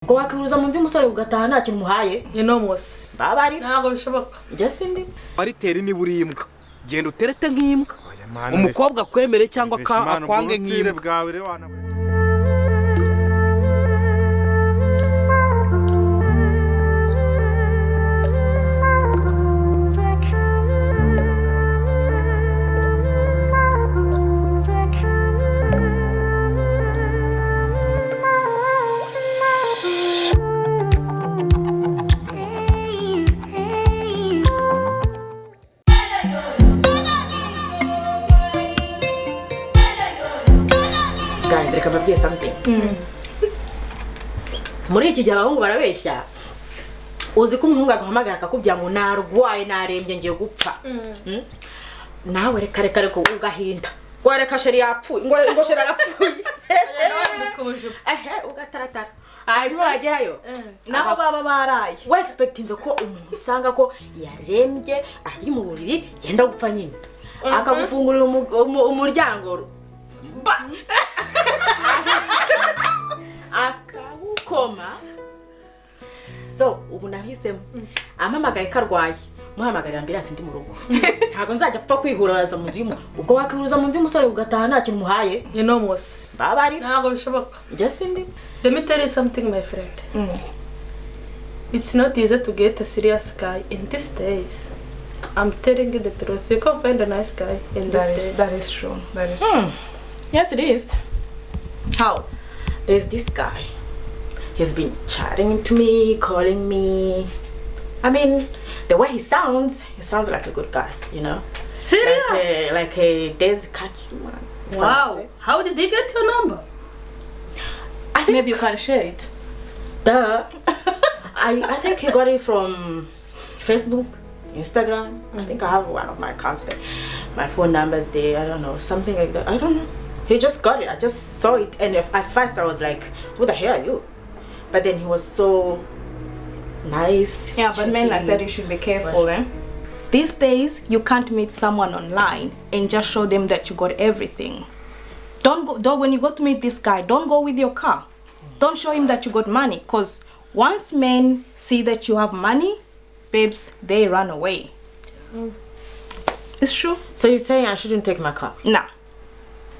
Ngo wakiruza mu nzi umusore ugataha nta kintu muhaye inomose babari ntago bishoboka just ndi waritera ni burimbwa genda uterete nk'imbwa umukobwa kwemere cyangwa akwange nk'imbwa guys reka babwiye something muri iki gihe abahungu barabeshya uzi ko umuhungu agahamagara akakubwira ngo narwaye narembye ngiye gupfa nawe reka reko ugahinda ngo reka sheri yapfuye ngo sheri arapfuye ugataratara hanyuma wagerayo naho baba baraye we expectinze ko umuntu usanga ko yarembye ari mu buriri yenda gupfa nyine akagufungurira umuryango akawukoma so ubu nahisemo amamagaye karwaye muhamagarira ambulance ndi mu rugo ntago nzajya apfa kwihuraza mu nzu ubwo wakiruza mu nzu umusore ugataha nta kintu muhaye inomose babari ntago bishoboka just ndi let me tell you something my friend it's not easy to get a serious guy in these days. I'm telling you the truth. You can't find a nice guy in these days. That is true. That is true. Yes, it is. How? There's this guy. He's been chatting to me, calling me. I mean, the way he sounds like a good guy, you know? Serious? Like a Daisy Catch man. Wow. How did he get your number? I think Maybe you can share it. Duh. I think he got it from Facebook, Instagram. I think I have one of my accounts there. My phone number's there. I don't know, something like that. I don't know. He just got it. I just saw it, and at first I was like, "Who the hell are you?" But then he was so nice. Yeah, but men like that, you should be careful, eh? These days, you can't meet someone online and just show them that you got everything. Don't when you go to meet this guy, don't go with your car. Don't show him that you got money, cause once men see that you have money, babes, they run away. It's true. So you're saying I shouldn't take my car? Nah,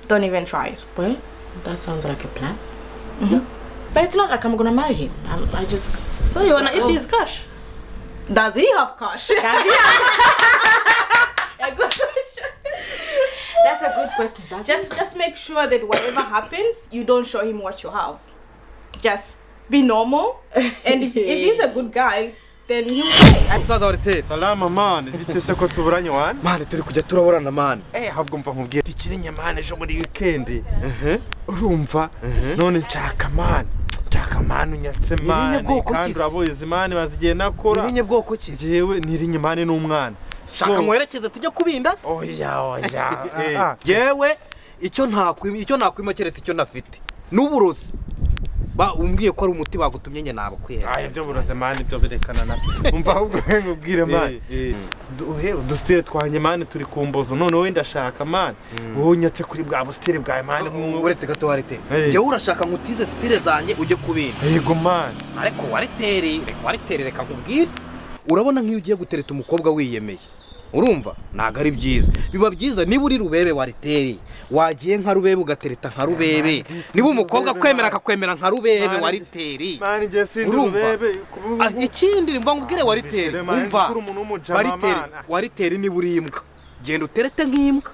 don't even try it. Well, that sounds like a plan. But it's not like I'm gonna marry him. I just. So you wanna eat his cash? Does he have cash? A good question. That's a good question. Just make sure that whatever happens, you don't show him what you have. Just be normal, and if he's a good guy, then you say. Musaza warite. Salama man, bitese ko tuburanye wan. Man turi kujya turaburana man. Ahubwo mva nkubwiye ikiri nyamane ejo muri weekend. Urumva none nshaka man. Nshaka man unyatse man. Kandi uraboze man bazigiye nakora. Nirinye bwoko ki? Jewe nirinye man n'umwana. Shaka mwerekeze tujye kubinda. Oya. Yewe icyo nakwima keretse icyo nafite. N'uburozi. Ba umbwiye ko ari umuti bagutumye nye nabo kwihera. Ibyo buroze man ibyo birekana na. Umva ahubwo nkubwire man. Udustire twanye man turi kumbozo none wowe ndashaka man. Wowe nyatse kuri bwa bustire bwa man uretse gato warite. Jewe urashaka nkutize stile zanjye ujye kubinda. Yego man. Ariko waritere reka nkubwire. Urabona nk'iyo ugiye gutereta umukobwa wiyemeye. Urumva naga ari byiza biba byiza niba uri rubebe wariteri wagiye nka rubebe ugatereta nka rubebe niba umukobwa kwemera akakwemera nka rubebe wariteri man je sindi rubebe ikindi mva ngubwire wariteri umva wariteri niba uri imbwa genda uterete nk'imbwa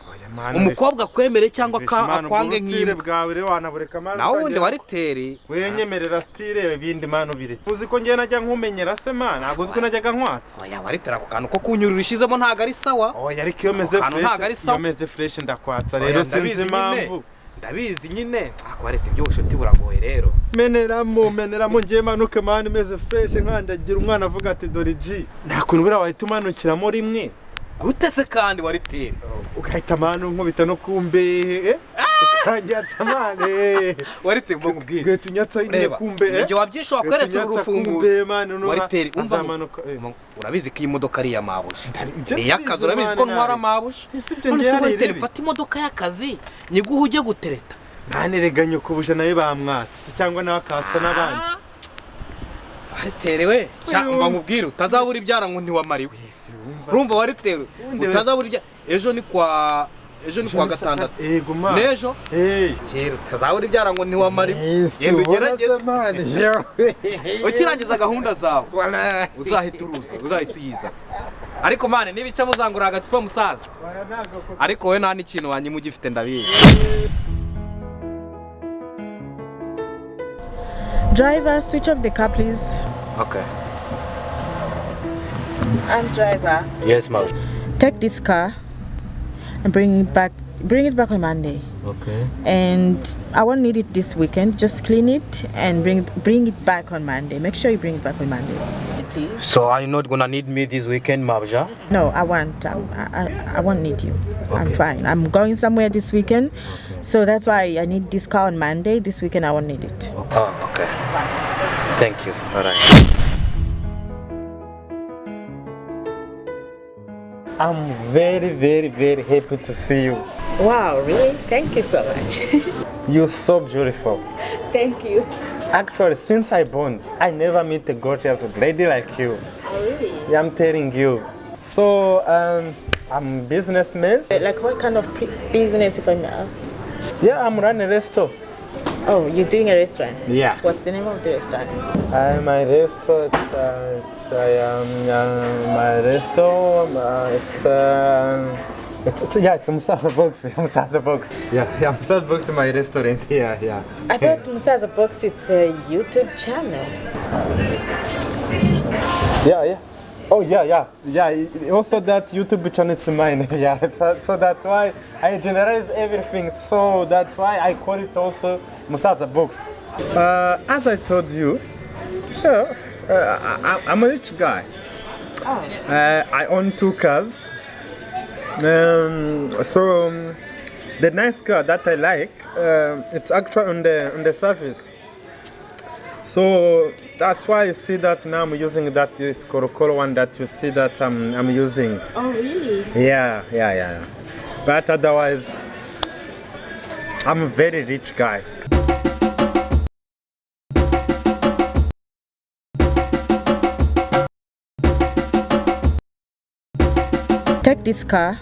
umukobwa kwemere cyangwa akwange nk'imbwa bwawe rero wanabureka man nawe wundi wariteri wenyemerera style ibindi man ubireke uzi ko ngiye najya nkumenyera se man ntago uzi ko najyaga nkwatsa oya waritera ku kantu ko kunyurura ishizemo ntago ari sawa oya ariko iyo meze fresh ndakwatsa rero sinzi impamvu ndabizi nyine akwarete by'ubushuti buragoye rero meneramo ngiye manuke man meze fresh nkandagira umwana avuga ati dore G nta kuntu bira wahita umanukiramo rimwe gutese kandi wariteri ugahita manu nkubita no kumbe kanjyatsa mane wariteri mbo ngubwire gahita unyatsa nyine kumbe nje wabyisho wakweretse urufunguzo wariteri umva urabizi ko iyi modoka ari ya mabushi ni yakazi urabizi ko ntwara mabushi wariteri mfata imodoka y'akazi nyiguhe ujye gutereta nane reganye ko buje naye bamwatse cyangwa nakatsa nabandi wariterewe cyangwa nkubwire utazabura ibyara ngo ntiwamariwe urumva waritewe utazabura ibyara ejo ni kwa gatandatu n'ejo kera utazabura ibyara ngo ntiwamariwe yenda ugerageze ukirangiza gahunda zawe uzahita uyiza ariko mane nibica muzangura agacupa musaza ariko we nta n'ikintu wanyuma ugifite ndabizi. Driver, switch off the car, please. Okay. I'm driver. Yes, ma'am. Take this car and bring it back on Monday. Okay. And I won't need it this weekend. Just clean it and bring it back on Monday. Make sure you bring it back on Monday, please. So are you not gonna need me this weekend, Mabja? No, I won't. I won't need you. Okay. I'm fine. I'm going somewhere this weekend, so that's why I need this car on Monday. This weekend I won't need it. Oh, okay. Thank you. All right. I'm very, very, very happy to see you. Wow, really? Thank you so much. You're so beautiful. Thank you. Actually, since I born, I never met a gorgeous lady like you. Oh, really? Yeah, I'm telling you. So, I'm a businessman. Like what kind of business, if I may ask? Yeah, I'm running a restaurant. Oh, you're doing a restaurant? Yeah. What's the name of the restaurant? My restaurant, it's Musaza Box. Musaza Box. Yeah, Musaza Box is my restaurant. Yeah. I thought Musaza Box it's a YouTube channel. Yeah. Oh yeah. Also that YouTube channel is mine. Yeah. So that's why I generalize everything. So that's why I call it also Musaza Box. As I told you, I'm a rich guy. Oh. I own 2 cars. The nice car that I like, it's actually on the surface. So that's why you see that now I'm using that color one that you see that I'm using. Oh really? Yeah. But otherwise, I'm a very rich guy. Take this car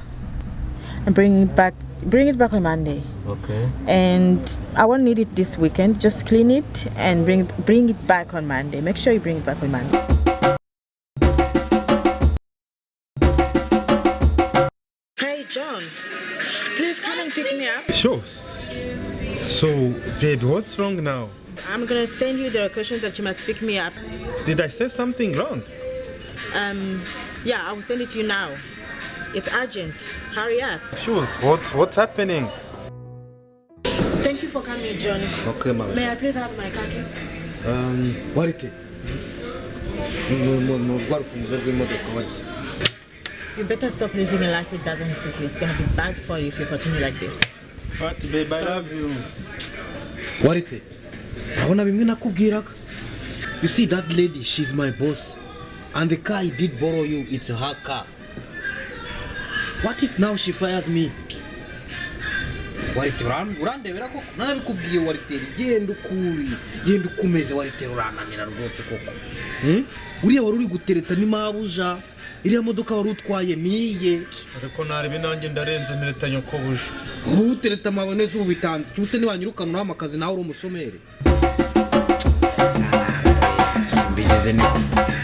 and bring it back on Monday. Okay. And I won't need it this weekend. Just clean it and bring it back on Monday. Make sure you bring it back on Monday. Hi John, please come and pick me up. Sure. So, babe, what's wrong now? I'm gonna send you the location that you must pick me up. Did I say something wrong? Yeah, I will send it to you now. It's urgent. Hurry up. Shoes, what's happening? Thank you for coming, John. Okay, ma'am. May I please have my car keys? What is it? You better stop living a life it doesn't suit you. It's gonna be bad for you if you continue like this. What, babe, I love you. What is it? You see that lady, she's my boss. And the car I did borrow you, it's her car. What if now she fires me? Urandebera koko nanabikubwiye waritera genda ukumeze waritera urananira rwose koko. Uriya wari uri gutereta ni mabuja iriya modoka wari utwaye niye ariko naribi nanjye ndarenze ntereta nyoko buja utereta mabone zo bitanze cyuse ni wanyirukana n'amakazi nawe uri umushomeri simbigeze ni